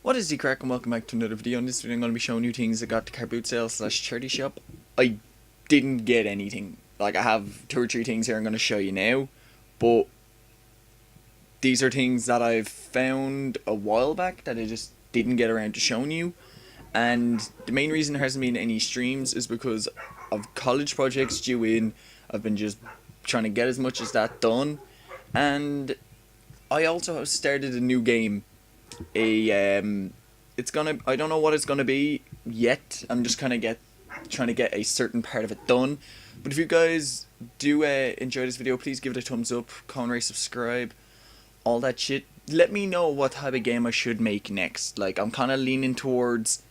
What is the crack, and welcome back to another video. In this video I'm going to be showing you things I got to car boot sale / charity shop. I didn't get anything. Like, I have 2 or 3 things here I'm going to show you now, but these are things that I've found a while back that I just didn't get around to showing you. And the main reason there hasn't been any streams is because of college projects due in. I've been just trying to get as much as that done, and I also have started a new game. I don't know what it's gonna be yet. I'm just trying to get a certain part of it done. But if you guys do enjoy this video, please give it a thumbs up, comment, rate, subscribe, all that shit. Let me know what type of game I should make next. Like, I'm kind of leaning towards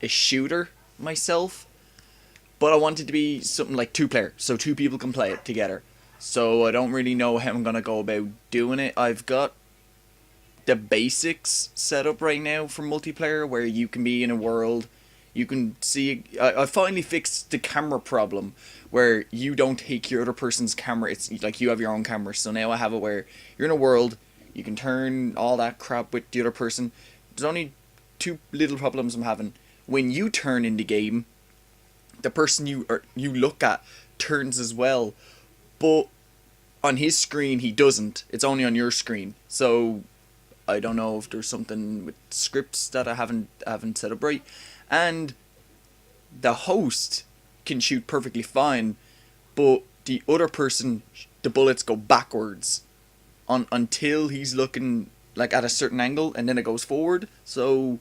a shooter myself, but I want it to be something like 2-player, so 2 people can play it together. So I don't really know how I'm gonna go about doing it. I've got the basics set up right now for multiplayer, where you can be in a world, you can see. I finally fixed the camera problem where you don't take your other person's camera. It's like you have your own camera. So now I have it where you're in a world, you can turn all that crap with the other person. There's only 2 little problems I'm having. When you turn in the game, the person you look at turns as well, but on his screen he doesn't. It's only on your screen. So I don't know if there's something with scripts that I haven't set up right. And the host can shoot perfectly fine, but the other person, the bullets go backwards until he's looking like at a certain angle, and then it goes forward. So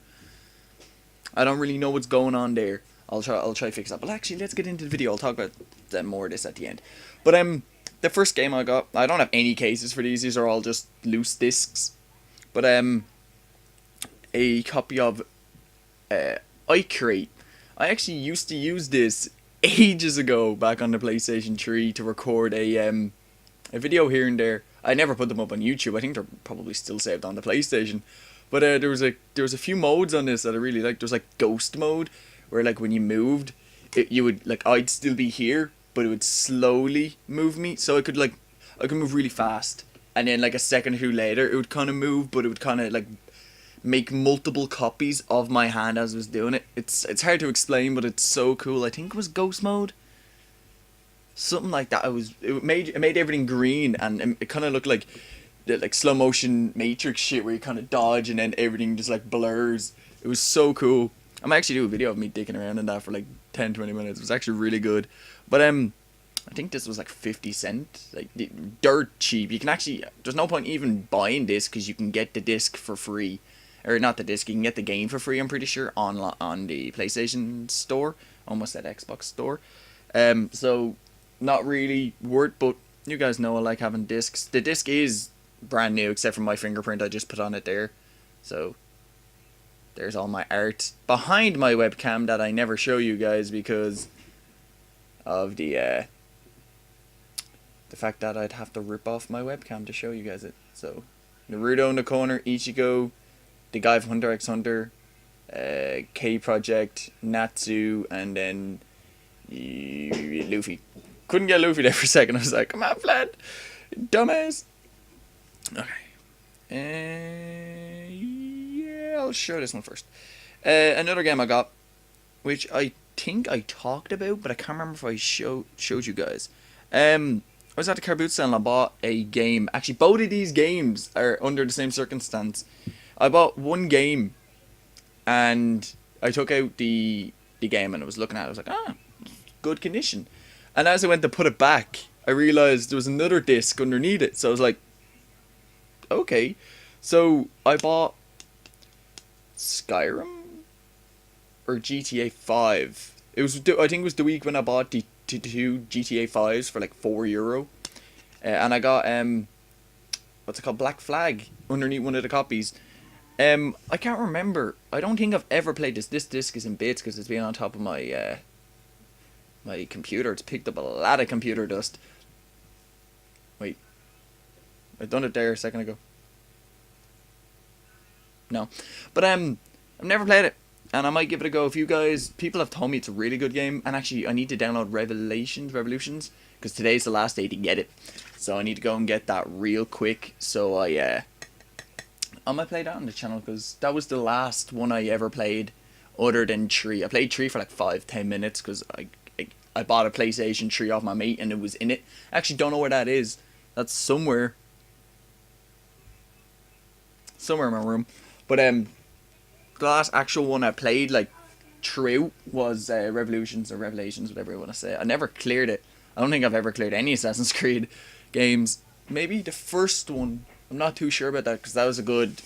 I don't really know what's going on there. I'll try to fix that. But actually, let's get into the video. I'll talk about more of this at the end. But the first game I got, I don't have any cases for these. These are all just loose discs. But a copy of iCreate. I actually used to use this ages ago back on the PlayStation 3 to record a video here and there. I never put them up on YouTube. I think they're probably still saved on the PlayStation. But there was a few modes on this that I really liked. There's like ghost mode, where like when you moved, you would, like, I'd still be here, but it would slowly move me. So I could move really fast, and then like a second or 2 later it would kind of move, but it would kind of like make multiple copies of my hand as I was doing it. It's hard to explain, but it's so cool. I think it was ghost mode, something like that. It made everything green, and it kind of looked like slow motion Matrix shit, where you kind of dodge and then everything just like blurs. It was so cool. I might actually do a video of me dicking around in that for like 10-20 minutes. It was actually really good. But I think this was like 50 cents, like dirt cheap. You can actually, there's no point even buying this, because you can get the disc for free, or not the disc, you can get the game for free, I'm pretty sure, on the PlayStation store, almost at Xbox store. So not really worth, but you guys know I like having discs. The disc is brand new, except for my fingerprint I just put on it there. So there's all my art behind my webcam that I never show you guys because of the fact that I'd have to rip off my webcam to show you guys it. So Naruto in the corner, Ichigo, the guy from Hunter x Hunter, K Project, Natsu, and then Luffy. Couldn't get Luffy there for a second. I was like, come on, Vlad, dumbass. Okay. Yeah, I'll show this one first. Another game I got, which I think I talked about, but I can't remember if I showed you guys. I was at the car boot sale and I bought a game. Actually, both of these games are under the same circumstance. I bought one game, and I took out the game and I was looking at it. I was like, good condition. And as I went to put it back, I realized there was another disc underneath it. So I was like, okay. So I bought Skyrim or GTA 5. I think it was the week when I bought the 2 GTA 5s for like €4. And I got what's it called, Black Flag, underneath one of the copies. I can't remember. I don't think I've ever played this. This disc is in bits because it's been on top of my my computer. It's picked up a lot of computer dust. Wait, I've done it there a second ago. No, but I've never played it, and I might give it a go. If you guys, people have told me it's a really good game, and actually I need to download Revolutions, because today's the last day to get it. So I need to go and get that real quick, so I I might play that on the channel because that was the last one I ever played other than Tree. I played Tree for like 5-10 minutes because I bought a PlayStation 3 off my mate and it was in it. I actually don't know where that is. That's somewhere in my room. But the last actual one I played like through was Revolutions or Revelations, whatever you want to say. I never cleared it. I don't think I've ever cleared any Assassin's Creed games. Maybe the first one. I'm not too sure about that because that was a good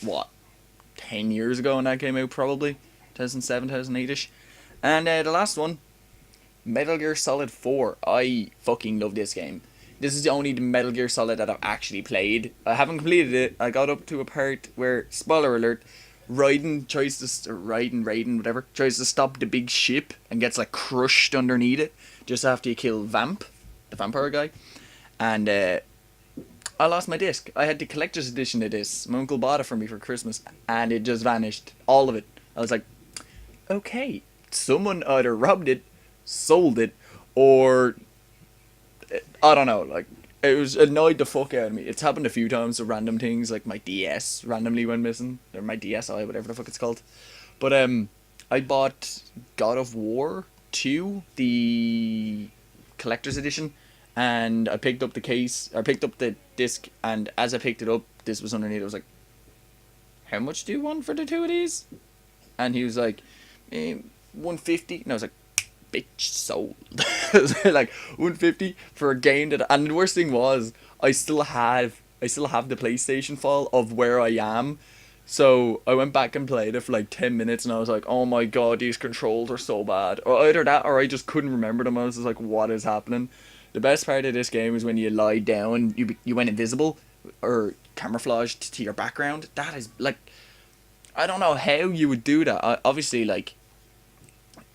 10 years ago when that came out, probably 2007, 2008ish. And the last one, Metal Gear Solid 4. I fucking love this game. This is the only Metal Gear Solid that I've actually played. I haven't completed it. I got up to a part where, spoiler alert, Raiden whatever, tries to stop the big ship and gets like crushed underneath it just after you kill Vamp, the vampire guy. And I lost my disc. I had the collector's edition of this. My uncle bought it for me for Christmas and it just vanished. All of it. I was like, okay, someone either robbed it, sold it, or I don't know, like, it was annoyed the fuck out of me. It's happened a few times with random things, like my DS randomly went missing, or my DSi, whatever the fuck it's called. But I bought God of War 2, the collector's edition, and I picked up the disc, and as I picked it up, this was underneath. I was like, how much do you want for the two of these? And he was like, 150, and I was like, bitch, sold. Like 150 for a game that, and the worst thing was I still have the PlayStation file of where I am, so I went back and played it for like 10 minutes and I was like, oh my god, these controls are so bad, or either that or I just couldn't remember them. I was just like, what is happening? The best part of this game is when you lie down, you went invisible or camouflaged to your background. That is like, I don't know how you would do that. Obviously, like,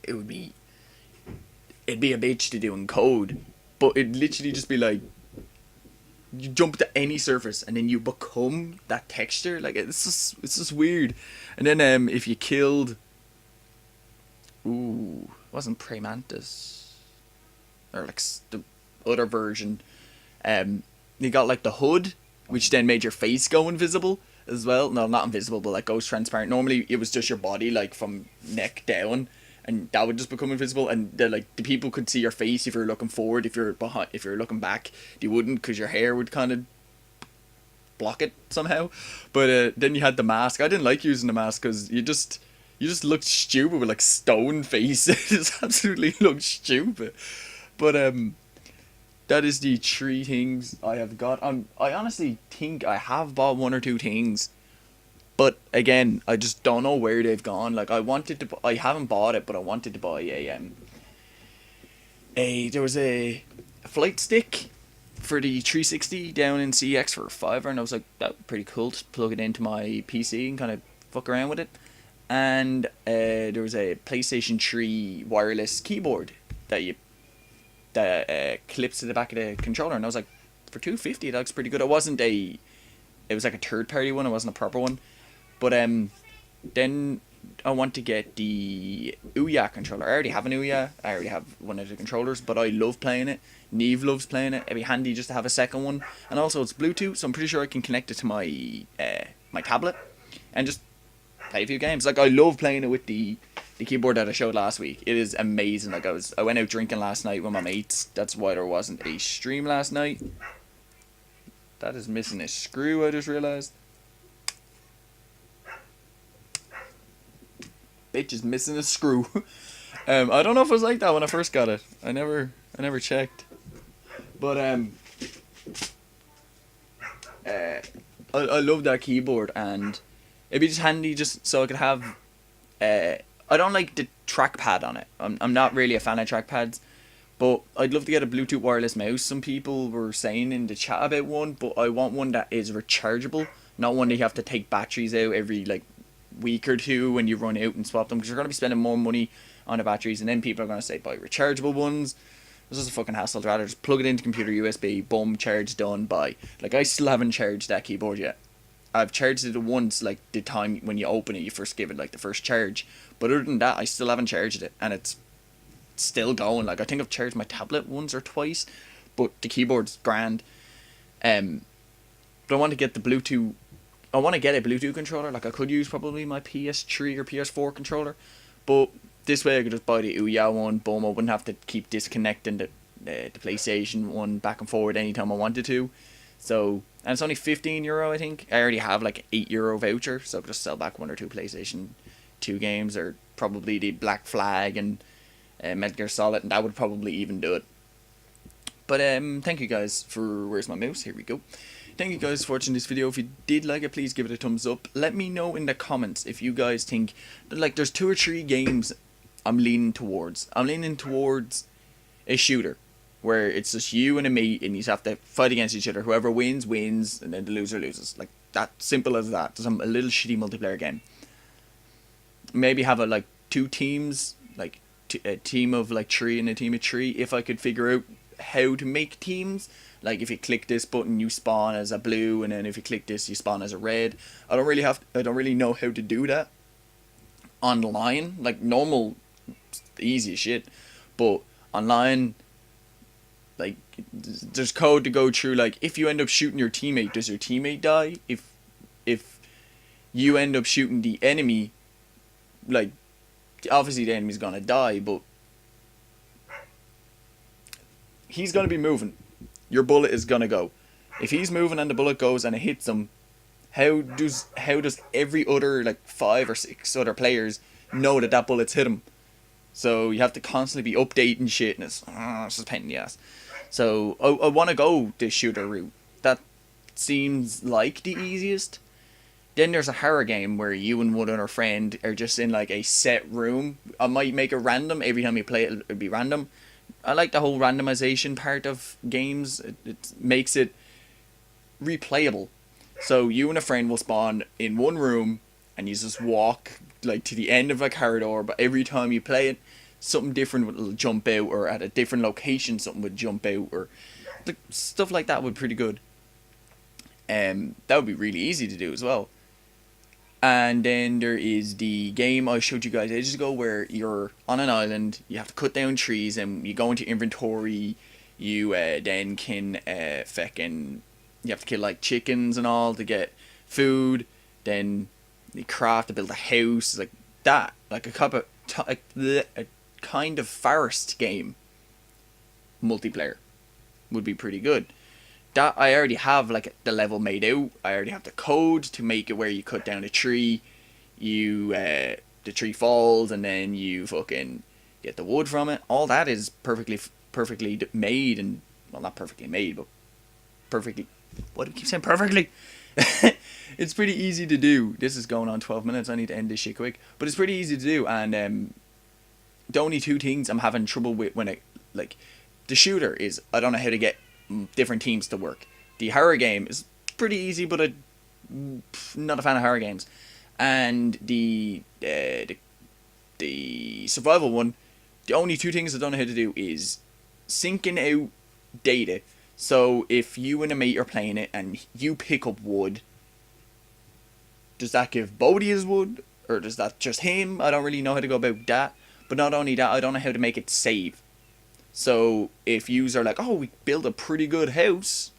it'd be a bitch to do in code, but it'd literally just be like, you jump to any surface and then you become that texture. Like, it's just weird. And then if you killed, it wasn't Prey Mantis, or like the other version, you got like the hood, which then made your face go invisible as well. No, not invisible, but like goes transparent. Normally it was just your body, like from neck down, and that would just become invisible, and the people could see your face if you're looking forward. If you're looking back, they wouldn't, because your hair would kind of block it somehow. But then you had the mask. I didn't like using the mask because you just looked stupid with like stone face. It just absolutely looked stupid. But that is the 3 things I have got. I honestly think I have bought 1 or 2 things, but again, I just don't know where they've gone. Like, I haven't bought it, but I wanted to buy there was a flight stick for the 360 down in CX for $5, and I was like, that would be pretty cool to plug it into my PC and kind of fuck around with it. And there was a PlayStation 3 wireless keyboard that clips to the back of the controller, and I was like, for $250 that looks pretty good. It was like a third party one, it wasn't a proper one. But then I want to get the Ouya controller. I already have an Ouya. I already have one of the controllers, but I love playing it. Neve loves playing it. It'd be handy just to have a second one. And also it's Bluetooth, so I'm pretty sure I can connect it to my my tablet and just play a few games. Like, I love playing it with the keyboard that I showed last week. It is amazing. Like, I went out drinking last night with my mates. That's why there wasn't a stream last night. That is missing a screw, I just realised. Bitch is missing a screw. I don't know if it was like that when I first got it. I never checked. But I love that keyboard, and it'd be just handy just so I could have. I don't like the trackpad on it. I'm not really a fan of trackpads, but I'd love to get a Bluetooth wireless mouse. Some people were saying in the chat about one, but I want one that is rechargeable, not one that you have to take batteries out every like week or two when you run out and swap them, because you're going to be spending more money on the batteries, and then people are going to say buy rechargeable ones. This is a fucking hassle. I'd rather just plug it into computer USB, boom, charge, done, buy. Like, I still haven't charged that keyboard yet. I've charged it once, like the time when you open it, you first give it like the first charge, but other than that I still haven't charged it, and it's still going. Like, I think I've charged my tablet once or twice, but the keyboard's grand. But I want to get the Bluetooth I want to get a Bluetooth controller. Like I could use probably my PS3 or PS4 controller, but this way I could just buy the Ouya one. Boom! I wouldn't have to keep disconnecting the PlayStation one back and forward anytime I wanted to. So, and it's only €15, I think. I already have like €8 voucher, so I could just sell back 1 or 2 PlayStation 2 games, or probably the Black Flag and Metal Gear Solid, and that would probably even do it. But thank you guys for, where's my mouse? Here we go. Thank you guys for watching this video. If you did like it, please give it a thumbs up. Let me know in the comments if you guys think that, like, there's 2 or 3 games I'm leaning towards. I'm leaning towards a shooter where it's just you and a mate and you have to fight against each other. Whoever wins, wins, and then the loser loses. Like, that simple as that. Just a little shitty multiplayer game. Maybe have like 2 teams, like a team of like 3 and a team of 3, if I could figure out how to make teams. Like, if you click this button, you spawn as a blue, and then if you click this, you spawn as a red. I don't really know how to do that online. Like, normal, easy as shit, but online, like, there's code to go through. Like, if you end up shooting your teammate, does your teammate die? If you end up shooting the enemy, like, obviously the enemy's gonna die, but he's gonna be moving. Your bullet is gonna go. If he's moving and the bullet goes and it hits him, how does every other, like, 5 or 6 other players know that bullet's hit him? So you have to constantly be updating shit, and it's just a pain in the ass. So I want to go this shooter route. That seems like the easiest. Then there's a horror game where you and one other friend are just in like a set room. I might make it random. Every time you play it, it'll be random. I like the whole randomization part of games. It makes it replayable. So you and a friend will spawn in one room and you just walk like to the end of a corridor, but every time you play it, something different will jump out, or at a different location something would jump out, or like, stuff like that would be pretty good. That would be really easy to do as well. And then there is the game I showed you guys ages ago where you're on an island, you have to cut down trees, and you go into inventory, you then can you have to kill like chickens and all to get food, then you craft to build a house, like that, like a kind of forest game multiplayer would be pretty good. That I already have like the level made out. I already have the code to make it where you cut down a tree, you the tree falls, and then you fucking get the wood from it. All that is perfectly made, and well, not perfectly made, but perfectly. What do I keep saying? Perfectly. It's pretty easy to do. This is going on 12 minutes. I need to end this shit quick, but it's pretty easy to do. And the only 2 things I'm having trouble with when like the shooter is I don't know how to get different teams to work. The horror game is pretty easy, but I'm not a fan of horror games. And the survival one, the only 2 things I don't know how to do is syncing out data. So if you and a mate are playing it and you pick up wood, does that give Bodhi his wood, or does that just him? I don't really know how to go about that. But not only that, I don't know how to make it save. So if yous are like, oh, we built a pretty good house,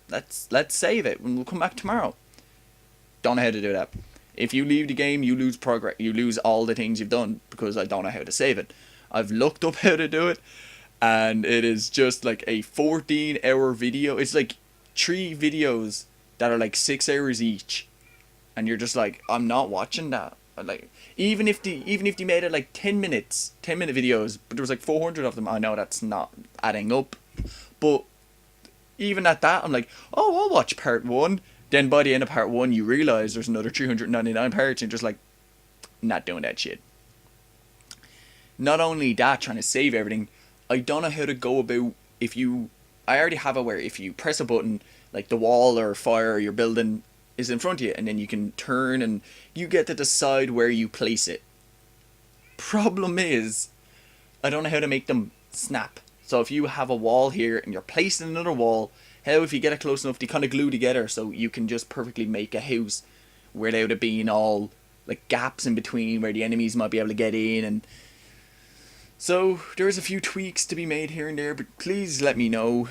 let's save it and we'll come back tomorrow. Don't know how to do that. If you leave the game, you lose progress. You lose all the things you've done because I don't know how to save it. I've looked up how to do it, and it is just like a 14-hour video. It's like 3 videos that are like 6 hours each, and you're just like, I'm not watching that. Like, even if they made it like 10-minute videos, but there was like 400 of them. I know that's not adding up, but even at that, I'm like, oh, I'll watch part 1. Then by the end of part 1, you realize there's another 399 parts, and just like, not doing that shit. Not only that, trying to save everything, I don't know how to go about. I already have it where if you press a button, like the wall or fire you're building is in front of you, and then you can turn and you get to decide where you place it. Problem is, I don't know how to make them snap. So if you have a wall here and you're placing another wall, how if you get it close enough they kind of glue together so you can just perfectly make a house without it being all like gaps in between where the enemies might be able to get in. And so there's a few tweaks to be made here and there, but please let me know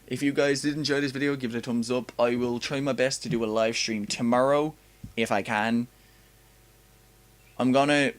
If you guys did enjoy this video, give it a thumbs up. I will try my best to do a live stream tomorrow, if I can. I'm gonna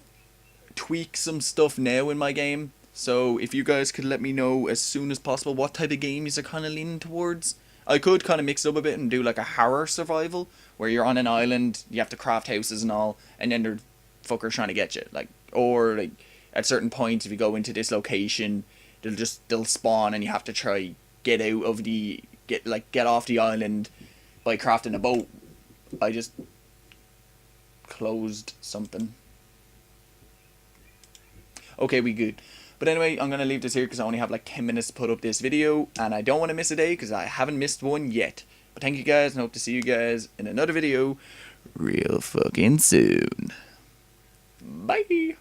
tweak some stuff now in my game, so if you guys could let me know as soon as possible what type of game you're kind of leaning towards. I could kind of mix it up a bit and do like a horror survival, where you're on an island, you have to craft houses and all, and then they're fuckers trying to get you. Like, or like at certain points, if you go into this location, they'll spawn and you have to try get out of the get off the island by crafting a boat. I just closed something. Okay, we good. But anyway, I'm going to leave this here because I only have like 10 minutes to put up this video. And I don't want to miss a day because I haven't missed one yet. But thank you guys, and hope to see you guys in another video real fucking soon. Bye!